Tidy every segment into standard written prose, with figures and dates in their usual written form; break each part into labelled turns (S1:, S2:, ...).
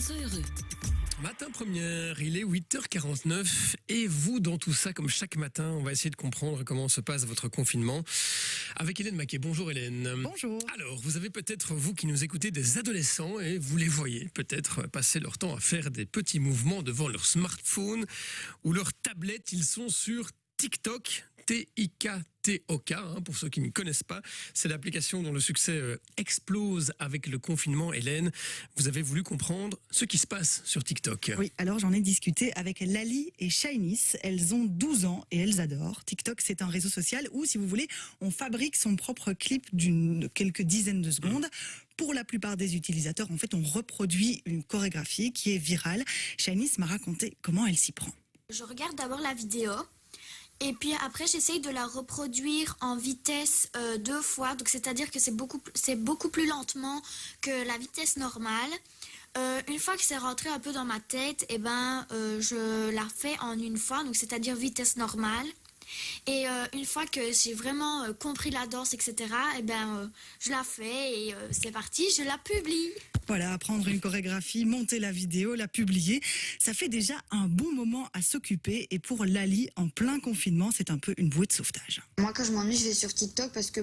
S1: sois heureux.
S2: Matin première, il est 8h49 et vous, dans tout ça, comme chaque matin, on va essayer de comprendre comment se passe votre confinement avec Hélène Maquet. Bonjour Hélène.
S3: Bonjour.
S2: Alors, vous avez peut-être, vous qui nous écoutez, des adolescents et vous les voyez peut-être passer leur temps à faire des petits mouvements devant leur smartphone ou leur tablette. Ils sont sur TikTok. TIKTOK, pour ceux qui ne connaissent pas. C'est l'application dont le succès explose avec le confinement. Hélène, vous avez voulu comprendre ce qui se passe sur TikTok.
S3: Oui, alors j'en ai discuté avec Lali et Shyness. Elles ont 12 ans et elles adorent. TikTok, c'est un réseau social où, si vous voulez, on fabrique son propre clip de quelques dizaines de secondes. Pour la plupart des utilisateurs, en fait, on reproduit une chorégraphie qui est virale. Shyness m'a raconté comment elle s'y prend.
S4: Je regarde d'abord la vidéo. Et puis après, j'essaye de la reproduire en vitesse 2 fois. Donc c'est-à-dire que c'est beaucoup plus lentement que la vitesse normale. Une fois que c'est rentré un peu dans ma tête, je la fais en une fois, donc c'est-à-dire vitesse normale. Et une fois que j'ai vraiment compris la danse, etc., je la fais et c'est parti, je la publie.
S3: Voilà, apprendre une chorégraphie, monter la vidéo, la publier, ça fait déjà un bon moment à s'occuper. Et pour Lali, en plein confinement, c'est un peu une bouée de sauvetage.
S5: Moi, quand je m'ennuie, je vais sur TikTok parce que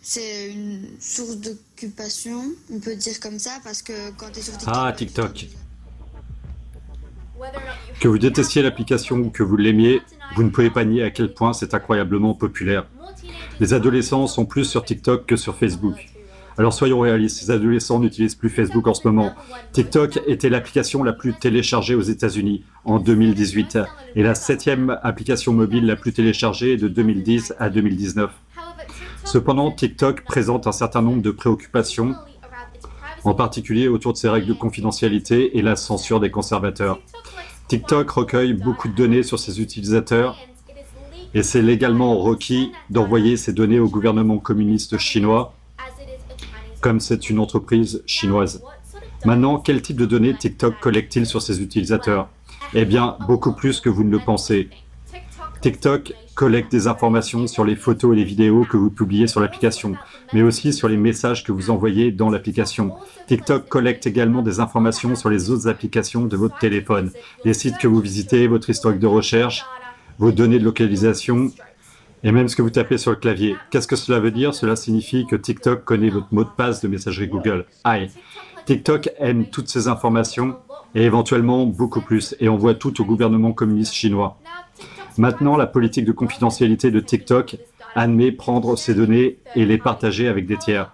S5: c'est une source d'occupation, on peut dire comme ça, parce que quand tu es sur TikTok...
S6: Ah, TikTok. Que vous détestiez l'application ou que vous l'aimiez, vous ne pouvez pas nier à quel point c'est incroyablement populaire. Les adolescents sont plus sur TikTok que sur Facebook. Alors soyons réalistes, les adolescents n'utilisent plus Facebook en ce moment. TikTok était l'application la plus téléchargée aux États-Unis en 2018 et la 7e application mobile la plus téléchargée de 2010 à 2019. Cependant, TikTok présente un certain nombre de préoccupations, en particulier autour de ses règles de confidentialité et la censure des conservateurs. TikTok recueille beaucoup de données sur ses utilisateurs et c'est légalement requis d'envoyer ces données au gouvernement communiste chinois, comme c'est une entreprise chinoise. Maintenant, quel type de données TikTok collecte-t-il sur ses utilisateurs? Eh bien, beaucoup plus que vous ne le pensez. TikTok collecte des informations sur les photos et les vidéos que vous publiez sur l'application, mais aussi sur les messages que vous envoyez dans l'application. TikTok collecte également des informations sur les autres applications de votre téléphone, les sites que vous visitez, votre historique de recherche, vos données de localisation, et même ce que vous tapez sur le clavier. Qu'est-ce que cela veut dire? Cela signifie que TikTok connaît votre mot de passe de messagerie Google. Aïe. TikTok aime toutes ces informations et éventuellement beaucoup plus, et envoie tout au gouvernement communiste chinois. Maintenant, la politique de confidentialité de TikTok admet prendre ces données et les partager avec des tiers.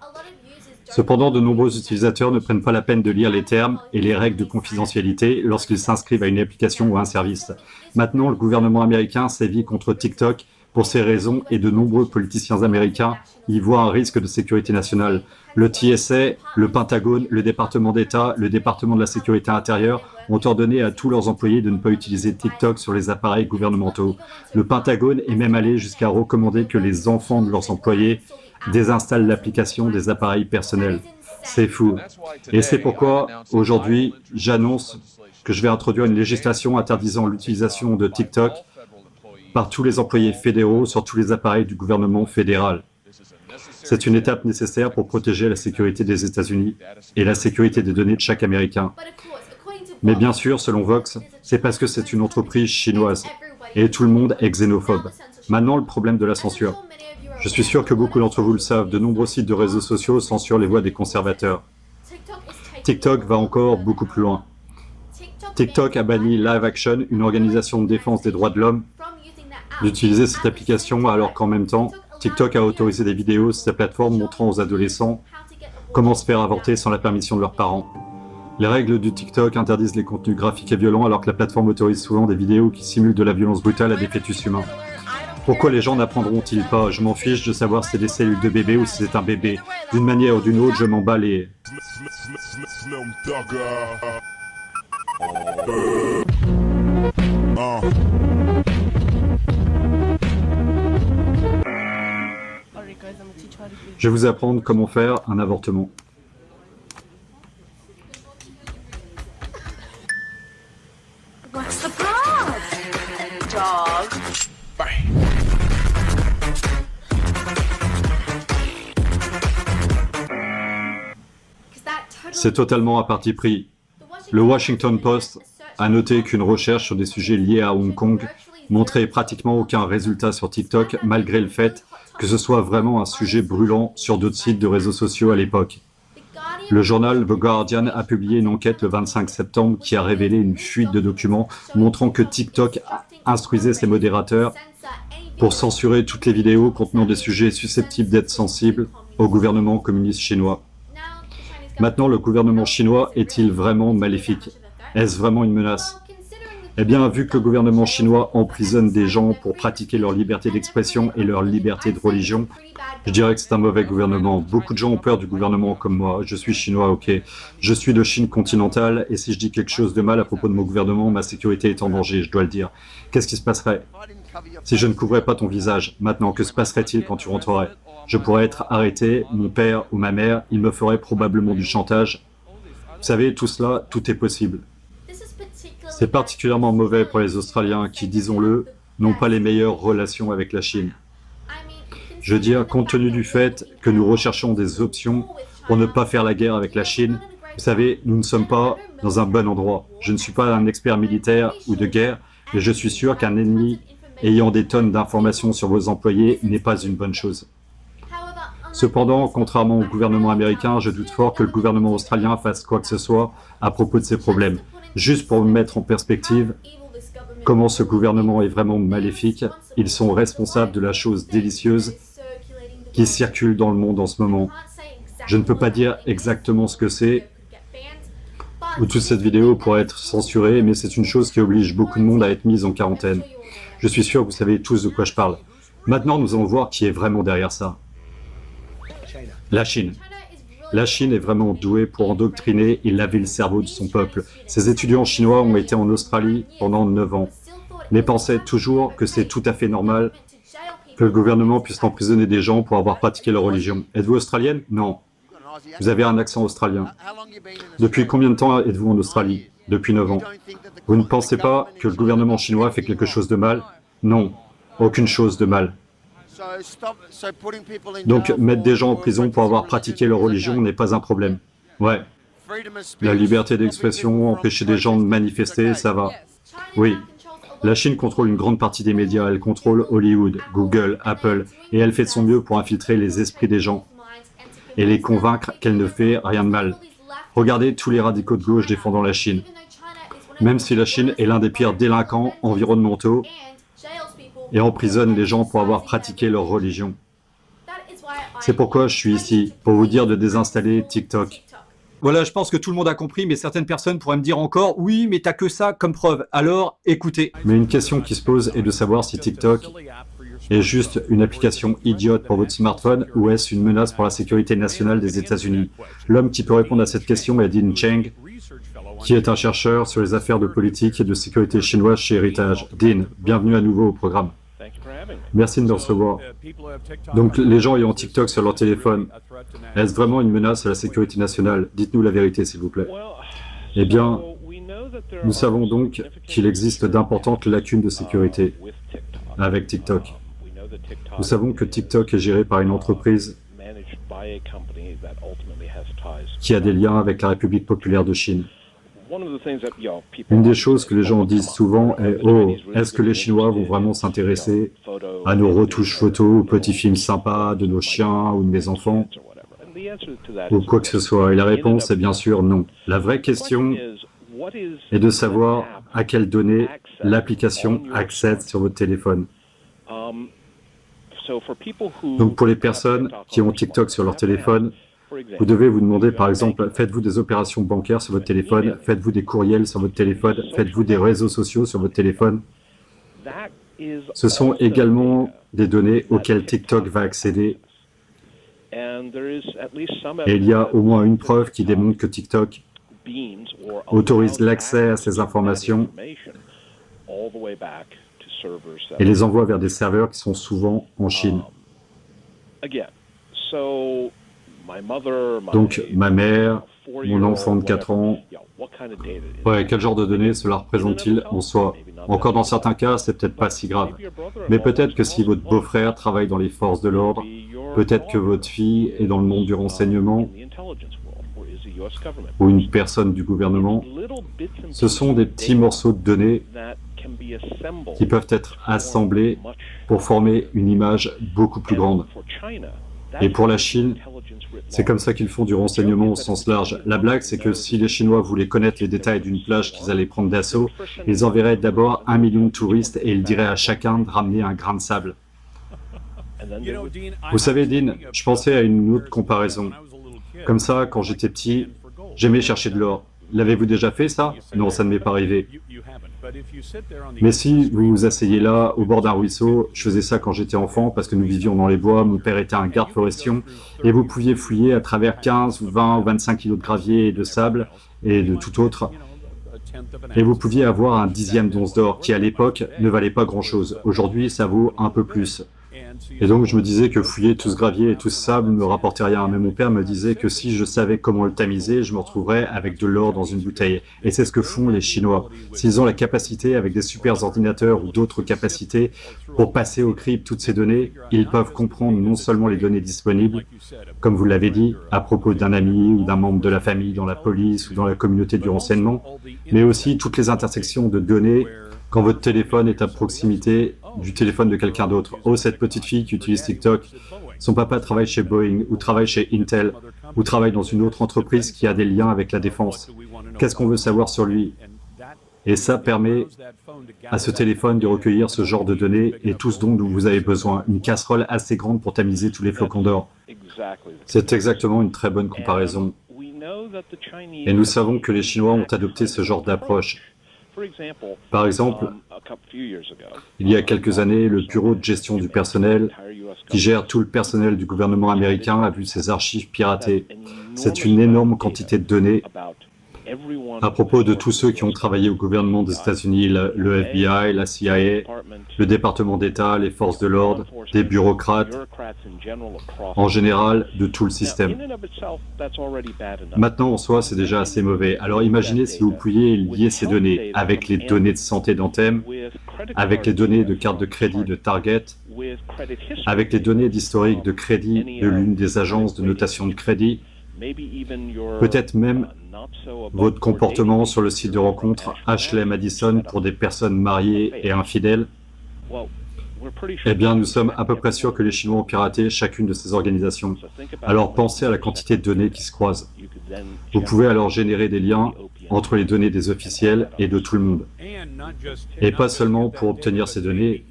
S6: Cependant, de nombreux utilisateurs ne prennent pas la peine de lire les termes et les règles de confidentialité lorsqu'ils s'inscrivent à une application ou à un service. Maintenant, le gouvernement américain sévit contre TikTok pour ces raisons et de nombreux politiciens américains y voient un risque de sécurité nationale. Le TSA, le Pentagone, le département d'État, le département de la sécurité intérieure ont ordonné à tous leurs employés de ne pas utiliser TikTok sur les appareils gouvernementaux. Le Pentagone est même allé jusqu'à recommander que les enfants de leurs employés désinstallent l'application des appareils personnels. C'est fou. Et c'est pourquoi, aujourd'hui, j'annonce que je vais introduire une législation interdisant l'utilisation de TikTok par tous les employés fédéraux sur tous les appareils du gouvernement fédéral. C'est une étape nécessaire pour protéger la sécurité des États-Unis et la sécurité des données de chaque Américain. Mais bien sûr, selon Vox, c'est parce que c'est une entreprise chinoise et tout le monde est xénophobe. Maintenant, le problème de la censure. Je suis sûr que beaucoup d'entre vous le savent, de nombreux sites de réseaux sociaux censurent les voix des conservateurs. TikTok va encore beaucoup plus loin. TikTok a banni Live Action, une organisation de défense des droits de l'homme, d'utiliser cette application, alors qu'en même temps, TikTok a autorisé des vidéos sur sa plateforme montrant aux adolescents comment se faire avorter sans la permission de leurs parents. Les règles du TikTok interdisent les contenus graphiques et violents, alors que la plateforme autorise souvent des vidéos qui simulent de la violence brutale à des fœtus humains. Pourquoi les gens n'apprendront-ils pas? Je m'en fiche de savoir si c'est des cellules de bébé ou si c'est un bébé. D'une manière ou d'une autre, je m'en bats les... Je vais vous apprendre comment faire un avortement.
S4: What's the problem? Dog.
S6: C'est totalement à parti pris. Le Washington Post a noté qu'une recherche sur des sujets liés à Hong Kong montrait pratiquement aucun résultat sur TikTok, malgré le fait que ce soit vraiment un sujet brûlant sur d'autres sites de réseaux sociaux à l'époque. Le journal The Guardian a publié une enquête le 25 septembre qui a révélé une fuite de documents montrant que TikTok instruisait ses modérateurs pour censurer toutes les vidéos contenant des sujets susceptibles d'être sensibles au gouvernement communiste chinois. Maintenant, le gouvernement chinois est-il vraiment maléfique? Est-ce vraiment une menace? Eh bien, vu que le gouvernement chinois emprisonne des gens pour pratiquer leur liberté d'expression et leur liberté de religion, je dirais que c'est un mauvais gouvernement. Beaucoup de gens ont peur du gouvernement comme moi. Je suis chinois, ok. Je suis de Chine continentale et si je dis quelque chose de mal à propos de mon gouvernement, ma sécurité est en danger, je dois le dire. Qu'est-ce qui se passerait si je ne couvrais pas ton visage? Maintenant, que se passerait-il quand tu rentrerais? Je pourrais être arrêté, mon père ou ma mère, ils me feraient probablement du chantage. Vous savez, tout cela, tout est possible. C'est particulièrement mauvais pour les Australiens qui, disons-le, n'ont pas les meilleures relations avec la Chine. Je veux dire, compte tenu du fait que nous recherchons des options pour ne pas faire la guerre avec la Chine, vous savez, nous ne sommes pas dans un bon endroit. Je ne suis pas un expert militaire ou de guerre, mais je suis sûr qu'un ennemi ayant des tonnes d'informations sur vos employés n'est pas une bonne chose. Cependant, contrairement au gouvernement américain, je doute fort que le gouvernement australien fasse quoi que ce soit à propos de ces problèmes. Juste pour me mettre en perspective, comment ce gouvernement est vraiment maléfique, ils sont responsables de la chose délicieuse qui circule dans le monde en ce moment. Je ne peux pas dire exactement ce que c'est, ou toute cette vidéo pourrait être censurée, mais c'est une chose qui oblige beaucoup de monde à être mise en quarantaine. Je suis sûr que vous savez tous de quoi je parle. Maintenant, nous allons voir qui est vraiment derrière ça. La Chine. La Chine est vraiment douée pour endoctriner et laver le cerveau de son peuple. Ces étudiants chinois ont été en Australie pendant 9 ans, mais pensaient toujours que c'est tout à fait normal que le gouvernement puisse emprisonner des gens pour avoir pratiqué leur religion. Êtes-vous australienne? Non. Vous avez un accent australien. Depuis combien de temps êtes-vous en Australie? Depuis 9 ans. Vous ne pensez pas que le gouvernement chinois fait quelque chose de mal? Non, aucune chose de mal. Donc, mettre des gens en prison pour avoir pratiqué leur religion n'est pas un problème. Ouais. La liberté d'expression, empêcher des gens de manifester, ça va. Oui. La Chine contrôle une grande partie des médias. Elle contrôle Hollywood, Google, Apple, et elle fait de son mieux pour infiltrer les esprits des gens et les convaincre qu'elle ne fait rien de mal. Regardez tous les radicaux de gauche défendant la Chine. Même si la Chine est l'un des pires délinquants environnementaux et emprisonne les gens pour avoir pratiqué leur religion. C'est pourquoi je suis ici, pour vous dire de désinstaller TikTok. Voilà, je pense que tout le monde a compris, mais certaines personnes pourraient me dire encore « Oui, mais t'as que ça comme preuve, alors écoutez ». Mais une question qui se pose est de savoir si TikTok est juste une application idiote pour votre smartphone ou est-ce une menace pour la sécurité nationale des États-Unis. L'homme qui peut répondre à cette question est Dean Cheng, qui est un chercheur sur les affaires de politique et de sécurité chinoise chez Heritage. Dean, bienvenue à nouveau au programme. Merci de me recevoir. Donc, les gens ayant TikTok sur leur téléphone, est-ce vraiment une menace à la sécurité nationale? Dites-nous la vérité, s'il vous plaît. Eh bien, nous savons donc qu'il existe d'importantes lacunes de sécurité avec TikTok. Nous savons que TikTok est géré par une entreprise qui a des liens avec la République populaire de Chine. Une des choses que les gens disent souvent est « Oh, est-ce que les Chinois vont vraiment s'intéresser à nos retouches photos ou petits films sympas de nos chiens ou de mes enfants ?» ou quoi que ce soit. Et la réponse est bien sûr non. La vraie question est de savoir à quelles données l'application accède sur votre téléphone. Donc pour les personnes qui ont TikTok sur leur téléphone, vous devez vous demander par exemple, faites-vous des opérations bancaires sur votre téléphone, faites-vous des courriels sur votre téléphone, faites-vous des réseaux sociaux sur votre téléphone. Ce sont également des données auxquelles TikTok va accéder. Et il y a au moins une preuve qui démontre que TikTok autorise l'accès à ces informations et les envoie vers des serveurs qui sont souvent en Chine. Donc, ma mère, mon enfant de 4 ans, ouais, quel genre de données cela représente-t-il en soi? Encore dans certains cas, c'est peut-être pas si grave. Mais peut-être que si votre beau-frère travaille dans les forces de l'ordre, peut-être que votre fille est dans le monde du renseignement, ou une personne du gouvernement, ce sont des petits morceaux de données qui peuvent être assemblés pour former une image beaucoup plus grande. Et pour la Chine, c'est comme ça qu'ils font du renseignement au sens large. La blague, c'est que si les Chinois voulaient connaître les détails d'une plage qu'ils allaient prendre d'assaut, ils enverraient d'abord 1 million de touristes et ils diraient à chacun de ramener un grain de sable. Vous savez, Dean, je pensais à une autre comparaison. Comme ça, quand j'étais petit, j'aimais chercher de l'or. L'avez-vous déjà fait, ça? Non, ça ne m'est pas arrivé. Mais si vous vous asseyez là, au bord d'un ruisseau, je faisais ça quand j'étais enfant parce que nous vivions dans les bois, mon père était un garde forestier, et vous pouviez fouiller à travers 15, 20 ou 25 kilos de gravier et de sable et de tout autre. Et vous pouviez avoir un 10e d'once d'or qui, à l'époque, ne valait pas grand-chose. Aujourd'hui, ça vaut un peu plus. Et donc, je me disais que fouiller tout ce gravier et tout ce sable ne me rapportait rien. Mais mon père me disait que si je savais comment le tamiser, je me retrouverais avec de l'or dans une bouteille. Et c'est ce que font les Chinois. S'ils ont la capacité, avec des super ordinateurs ou d'autres capacités, pour passer au crible toutes ces données, ils peuvent comprendre non seulement les données disponibles, comme vous l'avez dit, à propos d'un ami ou d'un membre de la famille dans la police ou dans la communauté du renseignement, mais aussi toutes les intersections de données quand votre téléphone est à proximité du téléphone de quelqu'un d'autre. Oh, cette petite fille qui utilise TikTok, son papa travaille chez Boeing, ou travaille chez Intel, ou travaille dans une autre entreprise qui a des liens avec la défense. Qu'est-ce qu'on veut savoir sur lui? Et ça permet à ce téléphone de recueillir ce genre de données et tout ce dont vous avez besoin. Une casserole assez grande pour tamiser tous les flocons d'or. C'est exactement une très bonne comparaison. Et nous savons que les Chinois ont adopté ce genre d'approche. Par exemple, il y a quelques années, le Bureau de gestion du personnel, qui gère tout le personnel du gouvernement américain, a vu ses archives piratées. C'est une énorme quantité de données à propos de tous ceux qui ont travaillé au gouvernement des États-Unis, le FBI, la CIA, le département d'État, les forces de l'ordre, des bureaucrates, en général, de tout le système. Maintenant, en soi, c'est déjà assez mauvais. Alors imaginez si vous pouviez lier ces données avec les données de santé d'Anthem, avec les données de carte de crédit de Target, avec les données d'historique de crédit de l'une des agences de notation de crédit, peut-être même votre comportement sur le site de rencontre Ashley Madison pour des personnes mariées et infidèles. Eh bien, nous sommes à peu près sûrs que les Chinois ont piraté chacune de ces organisations. Alors pensez à la quantité de données qui se croisent. Vous pouvez alors générer des liens entre les données des officiels et de tout le monde. Et pas seulement pour obtenir ces données,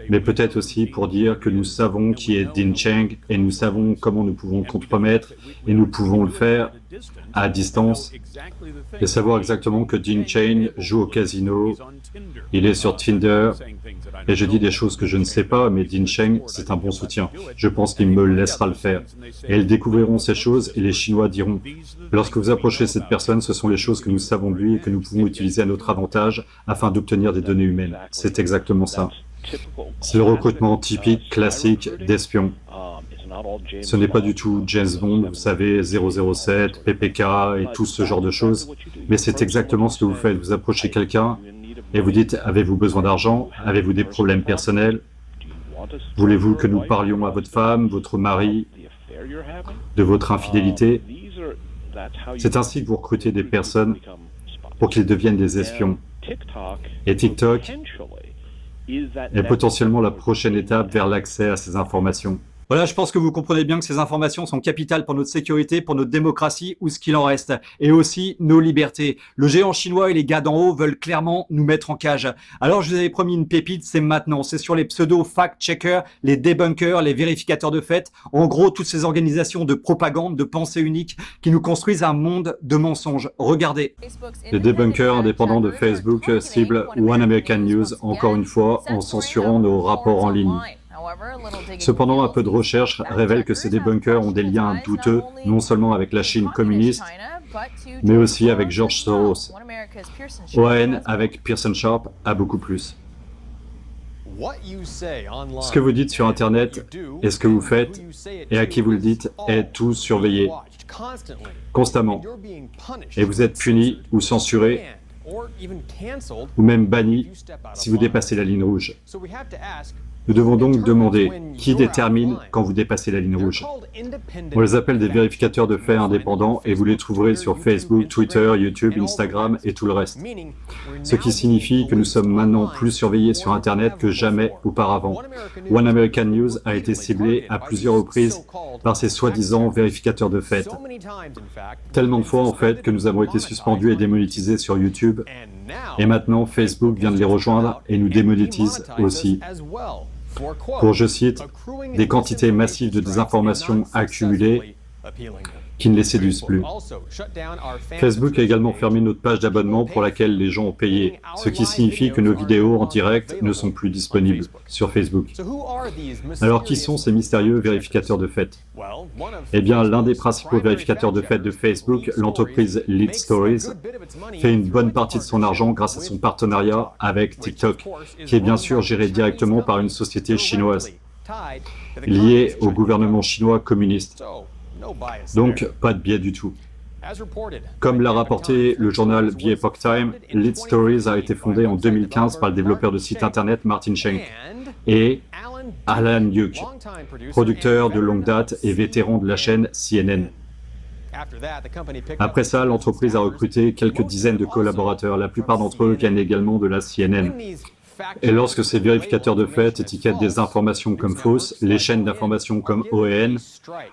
S6: mais peut-être aussi pour dire que nous savons qui est Dean Cheng et nous savons comment nous pouvons le compromettre et nous pouvons le faire à distance et savoir exactement que Dean Cheng joue au casino, il est sur Tinder et je dis des choses que je ne sais pas, mais Dean Cheng, c'est un bon soutien. Je pense qu'il me laissera le faire. Et ils découvriront ces choses et les Chinois diront « Lorsque vous approchez cette personne, ce sont les choses que nous savons de lui et que nous pouvons utiliser à notre avantage afin d'obtenir des données humaines. » C'est exactement ça. C'est le recrutement typique, classique d'espions. Ce n'est pas du tout James Bond, vous savez, 007, PPK et tout ce genre de choses, mais c'est exactement ce que vous faites. Vous approchez quelqu'un et vous dites « Avez-vous besoin d'argent? Avez-vous des problèmes personnels? Voulez-vous que nous parlions à votre femme, votre mari, de votre infidélité ?» C'est ainsi que vous recrutez des personnes pour qu'ils deviennent des espions. Et TikTok est potentiellement la prochaine étape vers l'accès à ces informations. Voilà, je pense que vous comprenez bien que ces informations sont capitales pour notre sécurité, pour notre démocratie ou ce qu'il en reste, et aussi nos libertés. Le géant chinois et les gars d'en haut veulent clairement nous mettre en cage. Alors je vous avais promis une pépite, c'est maintenant. C'est sur les pseudo fact-checkers, les debunkers, les vérificateurs de faits. En gros, toutes ces organisations de propagande, de pensée unique qui nous construisent un monde de mensonges. Regardez. Les debunkers indépendants de Facebook ciblent One American News, encore une fois, en censurant nos rapports en ligne. Cependant, un peu de recherche révèle que ces débunkers ont des liens douteux, non seulement avec la Chine communiste, mais aussi avec George Soros. OAN avec Pearson Sharp a beaucoup plus. Ce que vous dites sur Internet et ce que vous faites et à qui vous le dites est tout surveillé, constamment. Et vous êtes puni ou censuré ou même banni si vous dépassez la ligne rouge. Nous devons donc demander qui détermine quand vous dépassez la ligne rouge. On les appelle des vérificateurs de faits indépendants et vous les trouverez sur Facebook, Twitter, YouTube, Instagram et tout le reste. Ce qui signifie que nous sommes maintenant plus surveillés sur Internet que jamais auparavant. One American News a été ciblé à plusieurs reprises par ces soi-disant vérificateurs de faits. Tellement de fois en fait que nous avons été suspendus et démonétisés sur YouTube. Et maintenant, Facebook vient de les rejoindre et nous démonétise aussi. Pour, je cite, des quantités massives de désinformation accumulées qui ne les séduisent plus. Facebook a également fermé notre page d'abonnement pour laquelle les gens ont payé, ce qui signifie que nos vidéos en direct ne sont plus disponibles sur Facebook. Alors qui sont ces mystérieux vérificateurs de faits? Eh bien, l'un des principaux vérificateurs de faits de Facebook, l'entreprise Lead Stories, fait une bonne partie de son argent grâce à son partenariat avec TikTok, qui est bien sûr géré directement par une société chinoise, liée au gouvernement chinois communiste. Donc, pas de biais du tout. Comme l'a rapporté le journal The Epoch Times, Lead Stories a été fondé en 2015 par le développeur de site internet Martin Schenk et Alan Duke, producteur de longue date et vétéran de la chaîne CNN. Après ça, l'entreprise a recruté quelques dizaines de collaborateurs, la plupart d'entre eux viennent également de la CNN. Et lorsque ces vérificateurs de faits étiquettent des informations comme fausses, les chaînes d'information comme OAN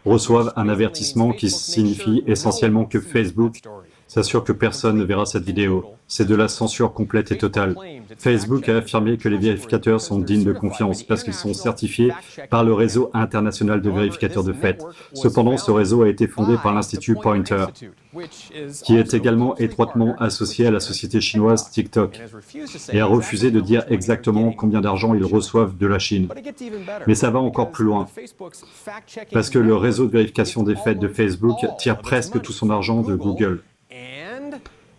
S6: reçoivent un avertissement qui signifie essentiellement que Facebook s'assure que personne ne verra cette vidéo. C'est de la censure complète et totale. Facebook a affirmé que les vérificateurs sont dignes de confiance parce qu'ils sont certifiés par le réseau international de vérificateurs de faits. Cependant, ce réseau a été fondé par l'Institut Pointer, qui est également étroitement associé à la société chinoise TikTok, et a refusé de dire exactement combien d'argent ils reçoivent de la Chine. Mais ça va encore plus loin, parce que le réseau de vérification des faits de Facebook tire presque tout son argent de Google.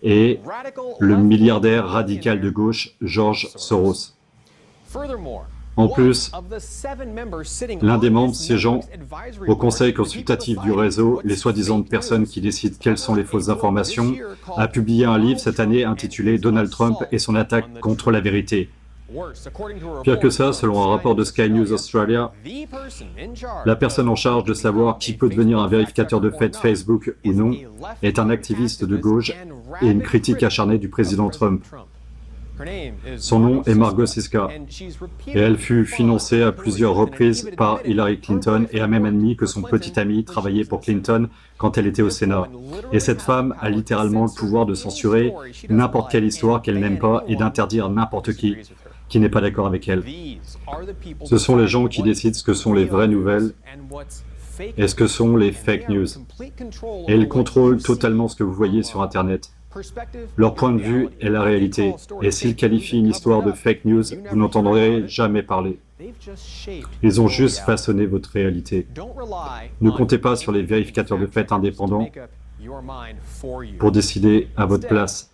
S6: Et le milliardaire radical de gauche, George Soros. En plus, l'un des membres siégeant au conseil consultatif du réseau, les soi-disant personnes qui décident quelles sont les fausses informations, a publié un livre cette année intitulé « Donald Trump et son attaque contre la vérité ». Pire que ça, selon un rapport de Sky News Australia, la personne en charge de savoir qui peut devenir un vérificateur de faits Facebook ou non est un activiste de gauche et une critique acharnée du président Trump. Son nom est Margot Siska, et elle fut financée à plusieurs reprises par Hillary Clinton et a même admis que son petit ami travaillait pour Clinton quand elle était au Sénat. Et cette femme a littéralement le pouvoir de censurer n'importe quelle histoire qu'elle n'aime pas et d'interdire n'importe qui n'est pas d'accord avec elle. Ce sont les gens qui décident ce que sont les vraies nouvelles et ce que sont les fake news. Et ils contrôlent totalement ce que vous voyez sur Internet. Leur point de vue est la réalité, et s'ils qualifient une histoire de fake news, vous n'entendrez jamais parler. Ils ont juste façonné votre réalité. Ne comptez pas sur les vérificateurs de faits indépendants pour décider à votre place.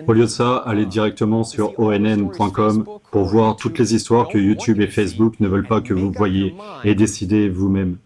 S6: Au lieu de ça, allez directement sur onn.com pour voir toutes les histoires que YouTube et Facebook ne veulent pas que vous voyiez et décidez vous-même.